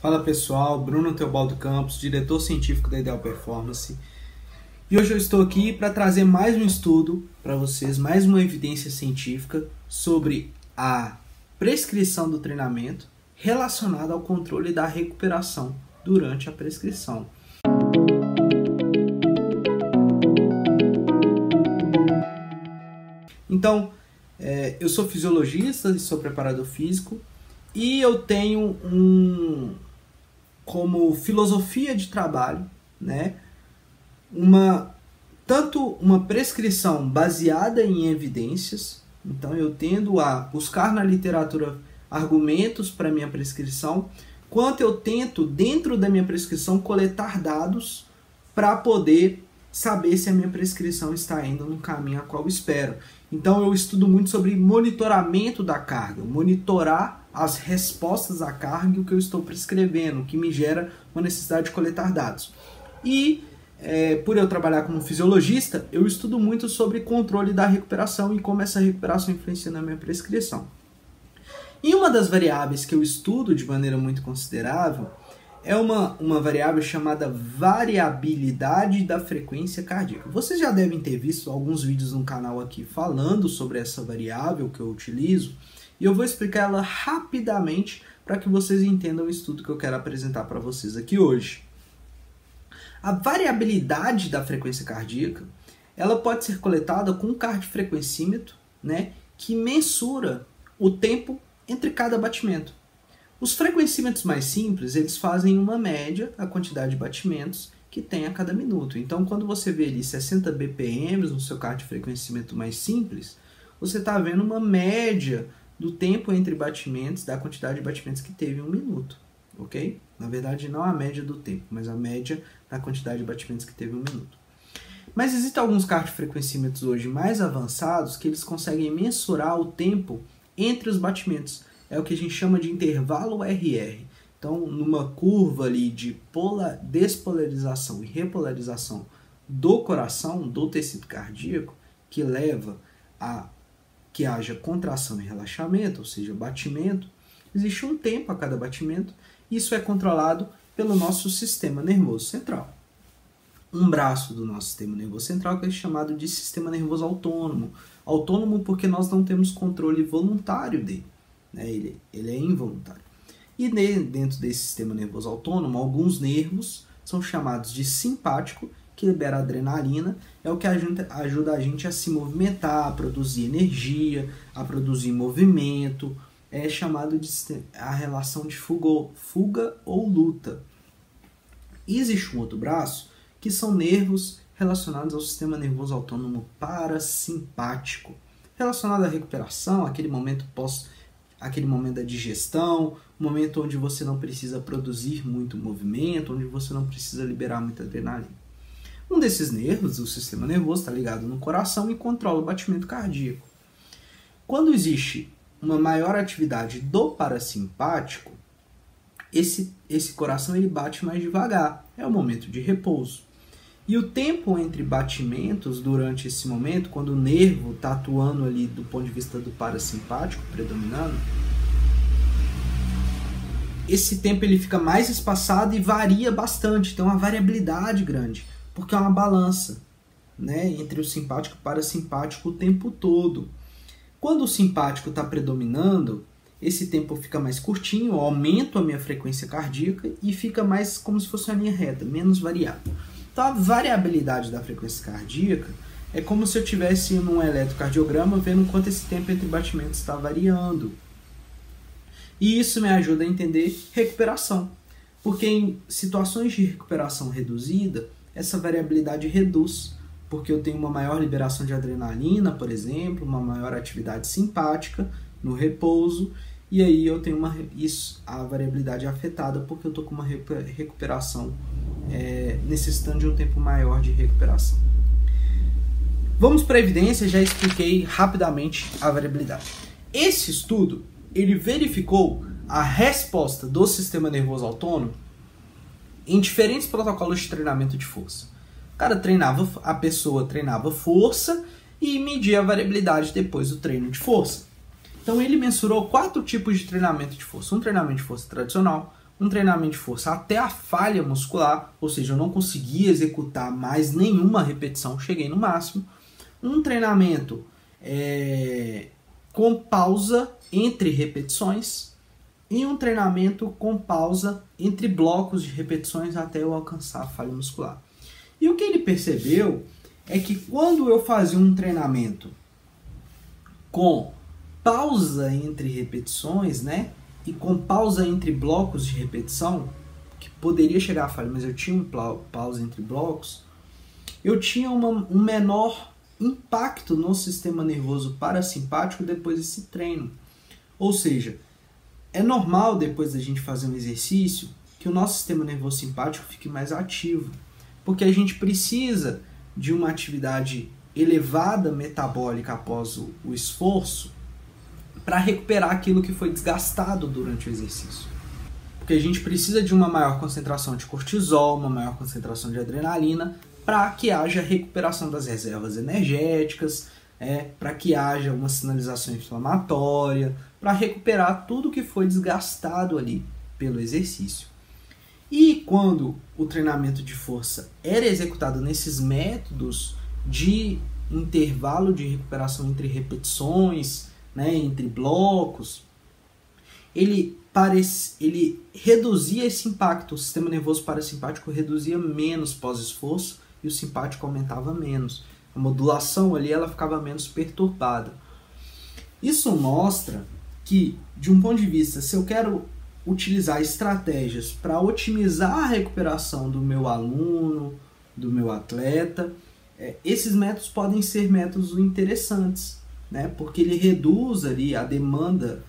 Fala pessoal, Bruno Teobaldo Campos, diretor científico da Ideal Performance. E hoje eu estou aqui para trazer mais um estudo para vocês, mais uma evidência científica sobre a prescrição do treinamento relacionada ao controle da recuperação durante a prescrição. Então, eu sou fisiologista e sou preparador físico e eu tenho como filosofia de trabalho, tanto uma prescrição baseada em evidências. Então eu tendo a buscar na literatura argumentos para minha prescrição, quanto eu tento, dentro da minha prescrição, coletar dados para poder saber se a minha prescrição está indo no caminho a qual eu espero. Então eu estudo muito sobre monitoramento da carga, monitorar as respostas à carga e o que eu estou prescrevendo, o que me gera uma necessidade de coletar dados. E por eu trabalhar como fisiologista, eu estudo muito sobre controle da recuperação e como essa recuperação influencia na minha prescrição. E uma das variáveis que eu estudo de maneira muito considerável é uma variável chamada variabilidade da frequência cardíaca. Vocês já devem ter visto alguns vídeos no canal aqui falando sobre essa variável que eu utilizo, e eu vou explicar ela rapidamente para que vocês entendam o estudo que eu quero apresentar para vocês aqui hoje. A variabilidade da frequência cardíaca, ela pode ser coletada com um cardiofrequencímetro, que mensura o tempo entre cada batimento. Os frequencímetros mais simples, eles fazem uma média da quantidade de batimentos que tem a cada minuto. Então, quando você vê ali 60 BPM no seu cardiofrequencímetro mais simples, você está vendo uma média do tempo entre batimentos, da quantidade de batimentos que teve em um minuto, ok? Na verdade, não a média do tempo, mas a média da quantidade de batimentos que teve em um minuto. Mas existem alguns cardiofrequencímetros hoje mais avançados que eles conseguem mensurar o tempo entre os batimentos. É o que a gente chama de intervalo RR. Então, numa curva ali de despolarização e repolarização do coração, do tecido cardíaco, que leva a que haja contração e relaxamento, ou seja, batimento, existe um tempo a cada batimento. Isso é controlado pelo nosso sistema nervoso central. Um braço do nosso sistema nervoso central que é chamado de sistema nervoso autônomo. Autônomo porque nós não temos controle voluntário dele. Ele é involuntário. E dentro desse sistema nervoso autônomo, alguns nervos são chamados de simpático, que libera adrenalina, é o que ajuda a gente a se movimentar, a produzir energia, a produzir movimento. É chamado de a relação de fuga ou luta. E existe um outro braço, que são nervos relacionados ao sistema nervoso autônomo parasimpático, relacionado à recuperação, aquele momento da digestão, momento onde você não precisa produzir muito movimento, onde você não precisa liberar muita adrenalina. Um desses nervos, o sistema nervoso, está ligado no coração e controla o batimento cardíaco. Quando existe uma maior atividade do parasimpático, esse coração ele bate mais devagar, é o momento de repouso. E o tempo entre batimentos durante esse momento, quando o nervo está atuando ali do ponto de vista do parasimpático, predominando, esse tempo ele fica mais espaçado e varia bastante, tem uma variabilidade grande, porque é uma balança entre o simpático e o parasimpático o tempo todo. Quando o simpático está predominando, esse tempo fica mais curtinho, eu aumento a minha frequência cardíaca e fica mais como se fosse uma linha reta, menos variável. Então a variabilidade da frequência cardíaca é como se eu estivesse num eletrocardiograma vendo quanto esse tempo entre batimentos está variando. E isso me ajuda a entender recuperação, porque em situações de recuperação reduzida, essa variabilidade reduz, porque eu tenho uma maior liberação de adrenalina, por exemplo, uma maior atividade simpática no repouso, e aí eu tenho a variabilidade é afetada porque eu estou com uma recuperação necessitando de um tempo maior de recuperação. Vamos para a evidência, já expliquei rapidamente a variabilidade. Esse estudo, ele verificou a resposta do sistema nervoso autônomo em diferentes protocolos de treinamento de força. A pessoa treinava força e media a variabilidade depois do treino de força. Então ele mensurou 4 tipos de treinamento de força. Um treinamento de força tradicional, um treinamento de força até a falha muscular, ou seja, eu não conseguia executar mais nenhuma repetição, cheguei no máximo. Um treinamento com pausa entre repetições e um treinamento com pausa entre blocos de repetições até eu alcançar a falha muscular. E o que ele percebeu é que quando eu fazia um treinamento com pausa entre repetições, né, e com pausa entre blocos de repetição, que poderia chegar à falha, mas eu tinha pausa entre blocos, eu tinha um menor impacto no sistema nervoso parasimpático depois desse treino. Ou seja, é normal depois da gente fazer um exercício que o nosso sistema nervoso simpático fique mais ativo, porque a gente precisa de uma atividade elevada metabólica após o esforço para recuperar aquilo que foi desgastado durante o exercício. Porque a gente precisa de uma maior concentração de cortisol, uma maior concentração de adrenalina, para que haja recuperação das reservas energéticas, para que haja uma sinalização inflamatória, para recuperar tudo que foi desgastado ali pelo exercício. E quando o treinamento de força era executado nesses métodos de intervalo de recuperação entre repetições, né, entre blocos, ele reduzia esse impacto, o sistema nervoso parasimpático reduzia menos pós-esforço e o simpático aumentava menos. A modulação ali ela ficava menos perturbada. Isso mostra que, de um ponto de vista, se eu quero utilizar estratégias para otimizar a recuperação do meu aluno, do meu atleta, esses métodos podem ser métodos interessantes, né? Porque ele reduz ali a demanda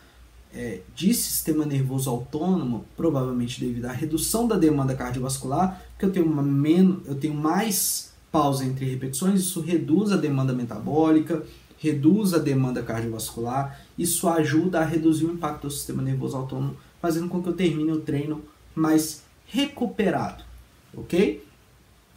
de sistema nervoso autônomo, provavelmente devido à redução da demanda cardiovascular, porque eu tenho mais pausa entre repetições, isso reduz a demanda metabólica, reduz a demanda cardiovascular, isso ajuda a reduzir o impacto do sistema nervoso autônomo, fazendo com que eu termine o treino mais recuperado, ok?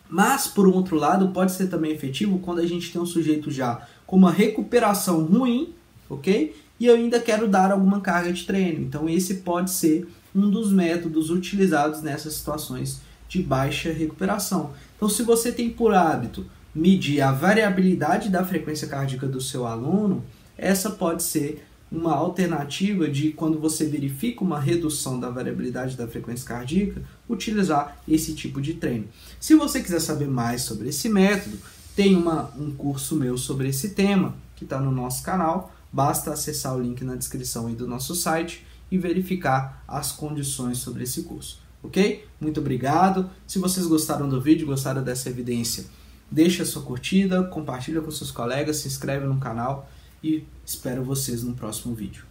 Mas, por um outro lado, pode ser também efetivo quando a gente tem um sujeito já com uma recuperação ruim, ok? E eu ainda quero dar alguma carga de treino. Então, esse pode ser um dos métodos utilizados nessas situações de baixa recuperação. Então, se você tem por hábito medir a variabilidade da frequência cardíaca do seu aluno, essa pode ser uma alternativa de, quando você verifica uma redução da variabilidade da frequência cardíaca, utilizar esse tipo de treino. Se você quiser saber mais sobre esse método, tem um curso meu sobre esse tema, que está no nosso canal. Basta acessar o link na descrição aí do nosso site e verificar as condições sobre esse curso, ok? Muito obrigado. Se vocês gostaram do vídeo, gostaram dessa evidência, deixa a sua curtida, compartilha com seus colegas, se inscreve no canal e espero vocês no próximo vídeo.